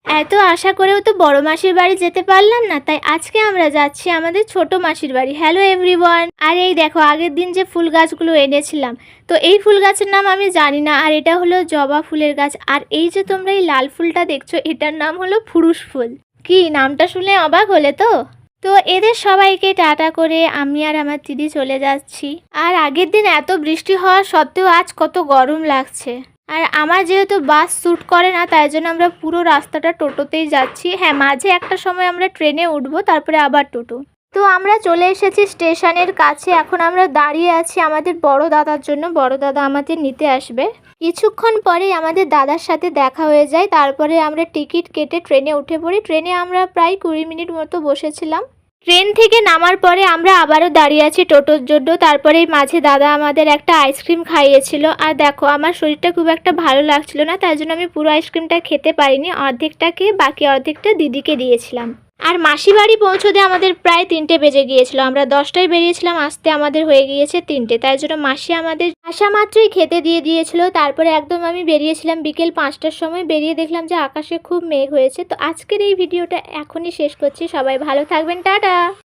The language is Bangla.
এত আশা করেও তো বড় মাসির বাড়ি যেতে পারলাম না, তাই আজকে আমরা যাচ্ছি আমাদের ছোট মাসির বাড়ি। Hello everyone. আর এই দেখো, আগের দিন যে ফুল গাছগুলো এনেছিলাম, তো এই ফুল গাছের নাম আমি জানি না, আর এটা হলো জবা ফুলের গাছ। আর এই যে তোমরা এই লাল ফুলটা দেখছো, এটার নাম হলো ফুরুষ ফুল। কি নামটা শুনে অবাক হলে তো? তো এদের সবাইকে টাটা করে আমি আর আমার দিদি চলে যাচ্ছি। আর আগের দিন এত বৃষ্টি হওয়া সত্ত্বেও আজ কত গরম লাগছে। আর আমার যেহেতু বাস স্যুট করে না, তাই জন্য আমরা পুরো রাস্তাটা টোটোতেই যাচ্ছি। হ্যাঁ, মাঝে একটা সময় আমরা ট্রেনে উঠবো, তারপরে আবার টোটো। তো আমরা চলে এসেছি স্টেশনের কাছে। এখন আমরা দাঁড়িয়ে আছি আমাদের বড় দাদার জন্য। বড় দাদা আমাদের নিতে আসবে। কিছুক্ষণ পরেই আমাদের দাদার সাথে দেখা হয়ে যায়। তারপরে আমরা টিকিট কেটে ট্রেনে উঠে পড়ি। ট্রেনে আমরা প্রায় 20 মিনিট মতো বসেছিলাম। ট্রেন থেকে নামার পরে আমরা আবারও দাঁড়িয়ে আছি টোটোর জন্য। তারপরে মাঝে দাদা আমাদের একটা আইসক্রিম খাইয়েছিল। আর দেখো, আমার শরীরটা খুব একটা ভালো লাগছিল না, তাই জন্য আমি পুরো আইসক্রিমটা খেতে পারিনি। অর্ধেকটা খেয়ে বাকি অর্ধেকটা দিদিকে দিয়েছিলাম। আর মাসি বাড়ি পৌঁছতে আমাদের প্রায় 3টে বেজে গিয়েছিল। আমরা 10টায় বেরিয়েছিলাম, আসতে আমাদের হয়ে গিয়েছে 3টে। তাই জন্য মাসি আমাদের আসা মাত্রই খেতে দিয়ে দিয়েছিল। তারপরে একদম আমি বেরিয়েছিলাম বিকেল 5টার সময়। বেরিয়ে দেখলাম যে আকাশে খুব মেঘ হয়েছে। তো আজকের এই ভিডিওটা এখনই শেষ করছি। সবাই ভালো থাকবেন, টাটা।